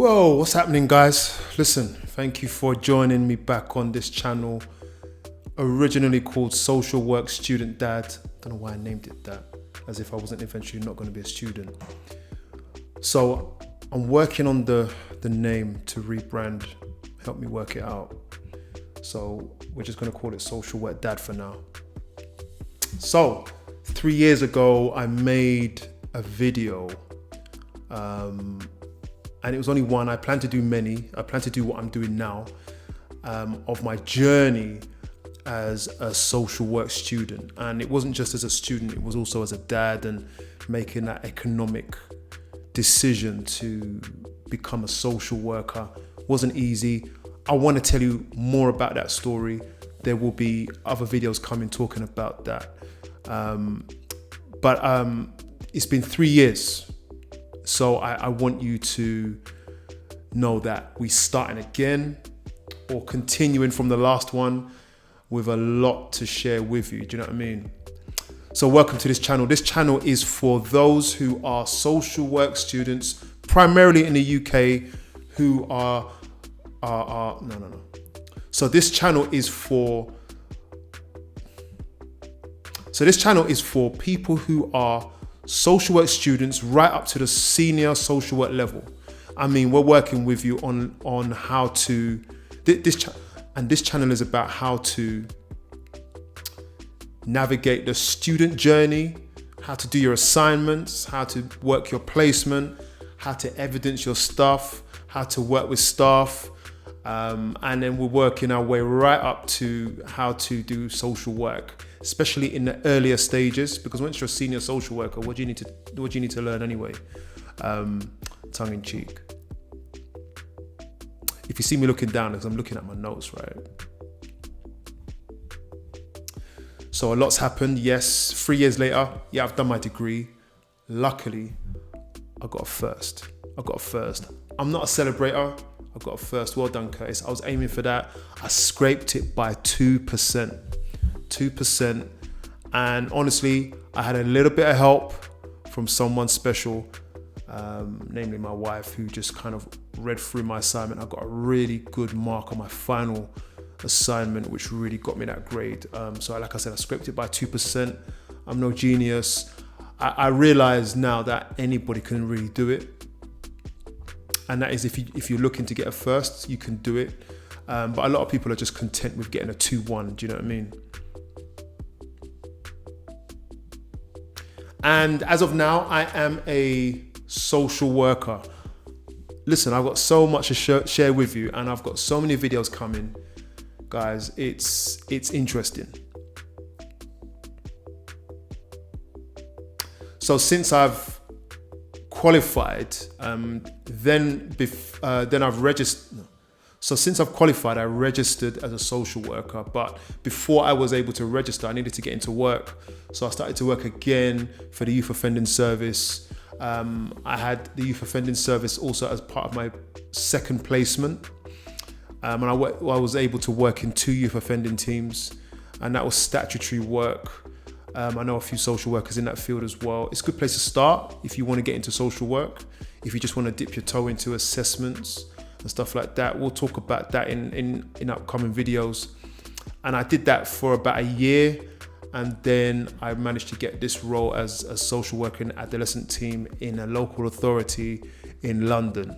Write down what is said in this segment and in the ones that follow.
Whoa, what's happening, guys? Listen, thank you for joining me back on this channel, originally called Social Work Student Dad. Don't know why I named it that, as if I wasn't eventually not going to be a student. So I'm working on the name to rebrand, help me work it out. So we're just going to call it Social Work Dad for now. So 3 years ago, I made a video, and it was only one. I plan to do many. I plan to do what I'm doing now, of my journey as a social work student. And it wasn't just as a student, it was also as a dad, and making that economic decision to become a social worker wasn't easy. I want to tell you more about that story. There will be other videos coming talking about that. But it's been 3 years. So I want you to know that we're starting again, or continuing from the last one, with a lot to share with you. Do you know what I mean? So welcome to this channel. This channel is for those who are social work students, primarily in the UK, who are no. So this channel is for people who are social work students right up to the senior social work level. I mean, we're working with you on how to, this channel is about how to navigate the student journey, how to do your assignments, how to work your placement, how to evidence your stuff, how to work with staff, and then we're working our way right up to how to do social work, especially in the earlier stages, because once you're a senior social worker, what do you need to learn anyway? Tongue in cheek. If you see me looking down, because I'm looking at my notes, right? So a lot's happened. Yes, 3 years later, yeah, I've done my degree. Luckily, I got a first. I'm not a celebrator. I got a first. Well done, Curtis. I was aiming for that. I scraped it by 2%. 2%. And honestly, I had a little bit of help from someone special, namely my wife, who just kind of read through my assignment. I got a really good mark on my final assignment, which really got me that grade. So like I said, I scraped it by 2%. I'm no genius. I realize now that anybody can really do it. And that is if you're looking to get a first, you can do it. But a lot of people are just content with getting a 2-1. Do you know what I mean? And as of now, I am a social worker. Listen, I've got so much to share with you, and I've got so many videos coming. Guys, it's interesting. So since I've qualified, then I've registered. So since I've qualified, I registered as a social worker. But before I was able to register, I needed to get into work. So I started to work again for the Youth Offending Service. I had the Youth Offending Service also as part of my second placement. And I was able to work in 2 youth offending teams, and that was statutory work. I know a few social workers in that field as well. It's a good place to start if you want to get into social work, if you just want to dip your toe into assessments and stuff like that. We'll talk about that in upcoming videos. And I did that for about a year, and then I managed to get this role as a social worker in an adolescent team in a local authority in London.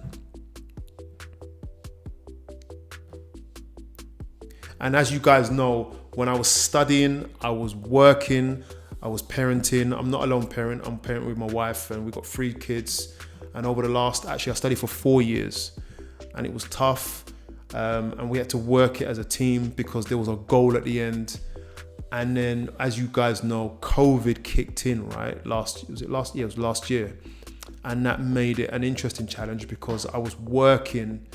And as you guys know, when I was studying, I was working, I was parenting. I'm not a lone parent, I'm a parent with my wife, and we've got 3 kids. And over the I studied for 4 years, and it was tough. And we had to work it as a team because there was a goal at the end. And then, as you guys know, COVID kicked in, right? Last year. And that made it an interesting challenge because I was working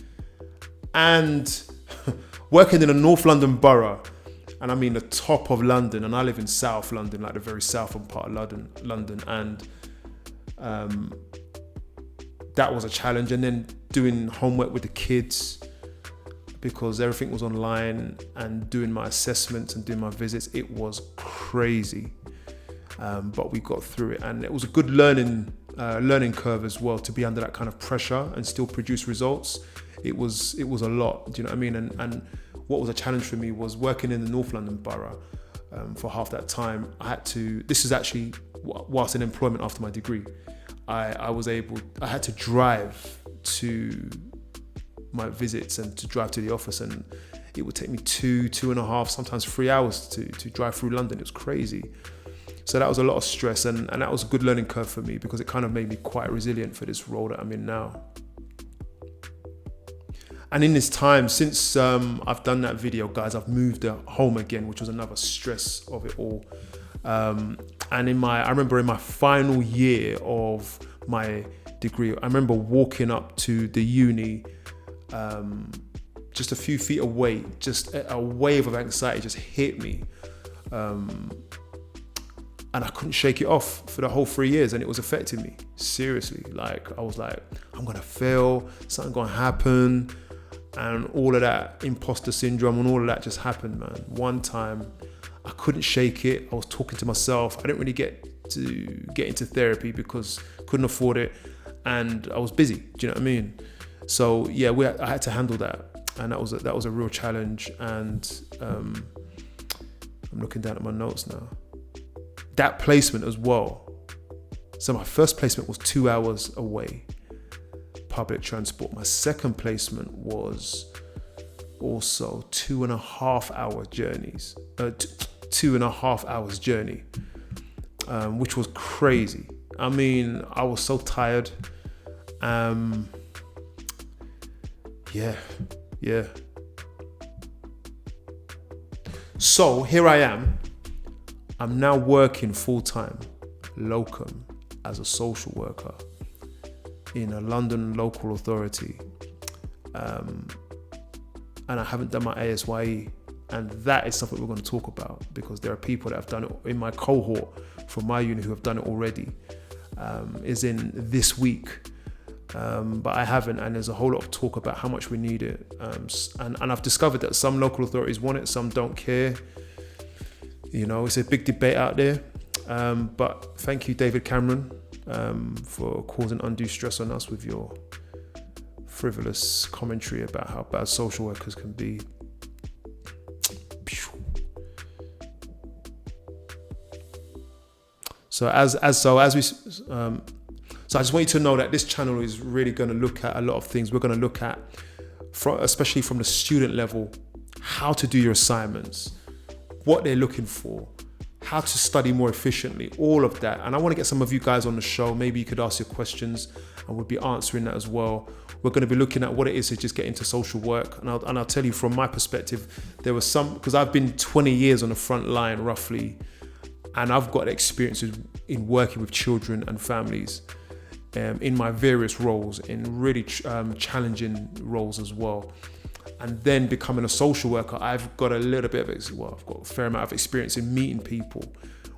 in a North London borough, and I mean the top of London, and I live in South London, like the very southern part of London, and that was a challenge. And then doing homework with the kids because everything was online, and doing my assessments and doing my visits, it was crazy. But we got through it, and it was a good learning learning curve as well, to be under that kind of pressure and still produce results. It was a lot. Do you know what I mean? And what was a challenge for me was working in the North London borough for half that time. This is actually whilst in employment after my degree. I had to drive to my visits and to drive to the office, and it would take me 2.5, sometimes 3 hours to drive through London. It was crazy. So that was a lot of stress, and that was a good learning curve for me, because it kind of made me quite resilient for this role that I'm in now. And in this time, since I've done that video, guys, I've moved home again, which was another stress of it all. And I remember in my final year of my degree, I remember walking up to the uni, just a few feet away, just a wave of anxiety just hit me. And I couldn't shake it off for the whole 3 years, and it was affecting me seriously. Like, I was like, I'm gonna fail, something gonna happen, and all of that imposter syndrome and all of that just happened, man. One time, I couldn't shake it. I was talking to myself. I didn't really get into therapy because I couldn't afford it, and I was busy. Do you know what I mean? So yeah, I had to handle that, and that was a real challenge. And I'm looking down at my notes now. That placement as well. So my first placement was 2 hours away, public transport. My second placement was also 2.5 hour journeys, 2.5 hours journey, which was crazy. I mean, I was so tired. Yeah. So here I am. I'm now working full-time, locum, as a social worker in a London local authority. And I haven't done my ASYE. And that is something we're going to talk about, because there are people that have done it in my cohort from my uni who have done it already, is in this week. But I haven't, and there's a whole lot of talk about how much we need it. And I've discovered that some local authorities want it, some don't care. You know, it's a big debate out there. But thank you, David Cameron, for causing undue stress on us with your frivolous commentary about how bad social workers can be. So I just want you to know that this channel is really going to look at a lot of things. We're going to look at, especially from the student level, how to do your assignments, what they're looking for, how to study more efficiently, all of that. And I want to get some of you guys on the show. Maybe you could ask your questions and we'll be answering that as well. We're going to be looking at what it is to just get into social work. And I'll tell you from my perspective, there was because I've been 20 years on the front line roughly, and I've got experiences in working with children and families in my various roles, in really challenging roles as well. And then becoming a social worker, I've got I've got a fair amount of experience in meeting people,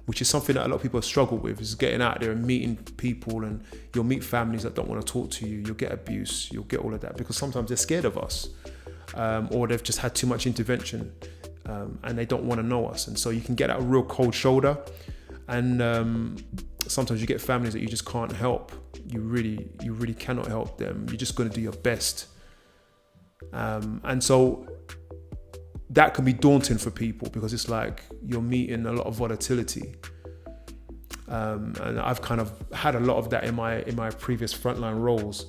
which is something that a lot of people struggle with, is getting out there and meeting people. And you'll meet families that don't want to talk to you. You'll get abuse. You'll get all of that because sometimes they're scared of us, or they've just had too much intervention, and they don't want to know us. And so you can get that real cold shoulder. And sometimes you get families that you just can't help. You really cannot help them. You're just going to do your best. And so that can be daunting for people because it's like you're meeting a lot of volatility. And I've kind of had a lot of that in my previous frontline roles.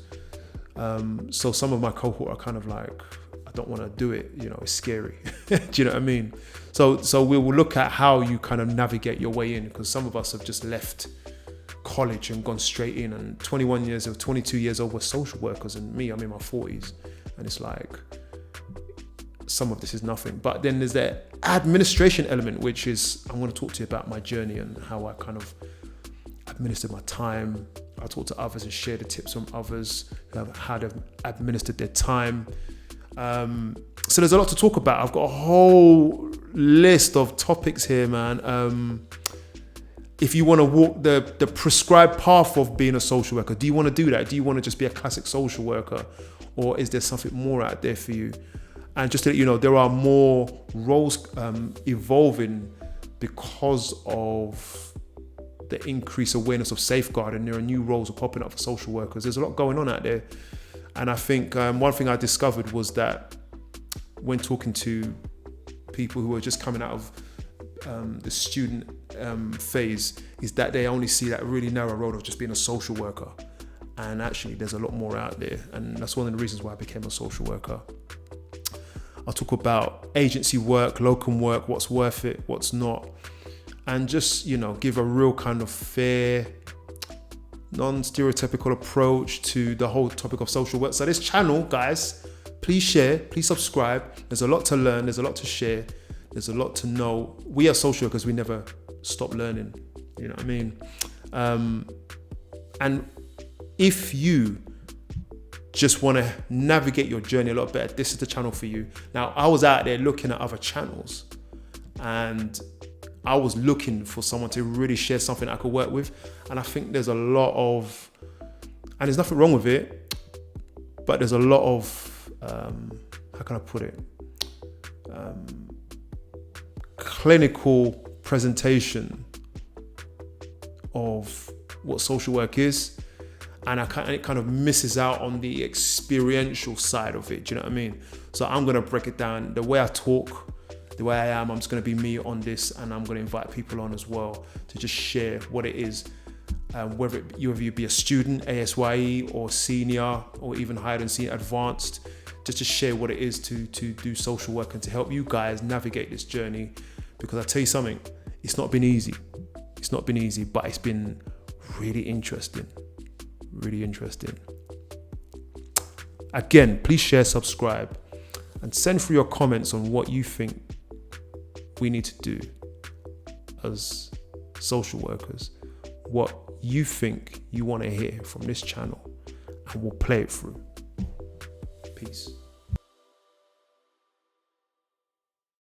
So some of my cohort are kind of like, I don't want to do it, it's scary. Do you know what I mean? So we will look at how you kind of navigate your way in, because some of us have just left college and gone straight in, and 22 years old, we're social workers, and me, I'm in my 40s. And it's like, some of this is nothing. But then there's that administration element, which is, I'm going to talk to you about my journey and how I kind of administered my time. I talk to others and share the tips from others who have how they've administered their time. So there's a lot to talk about. I've got a whole list of topics here, man. If you want to walk the prescribed path of being a social worker, do you want to do that? Do you want to just be a classic social worker? Or is there something more out there for you? And just to let you know, there are more roles evolving because of the increased awareness of safeguarding. There are new roles are popping up for social workers. There's a lot going on out there. And I think one thing I discovered was that when talking to people who are just coming out of the student phase, is that they only see that really narrow road of just being a social worker. And actually there's a lot more out there. And that's one of the reasons why I became a social worker. I'll talk about agency work, locum work, what's worth it, what's not. And just, give a real kind of fair, non-stereotypical approach to the whole topic of social work. So this channel, guys, please share, please subscribe. There's a lot to learn, there's a lot to share, there's a lot to know. We are social workers, we never stop learning, you know what I mean? And if you just want to navigate your journey a lot better, this is the channel for you. Now, I was out there looking at other channels and I was looking for someone to really share something I could work with. And I think there's a lot of, and there's nothing wrong with it, but there's a lot of, how can I put it? Clinical presentation of what social work is. And it kind of misses out on the experiential side of it. Do you know what I mean? So I'm going to break it down. The way I talk, the way I am, I'm just going to be me on this, and I'm going to invite people on as well to just share what it is. Whether you be a student, ASYE, or senior, or even higher than senior, advanced, just to share what it is to do social work and to help you guys navigate this journey. Because I tell you something, it's not been easy. It's not been easy, but it's been really interesting. Really interesting. Again, please share, subscribe, and send through your comments on what you think we need to do as social workers, what you think you want to hear from this channel, and we'll play it through. Peace.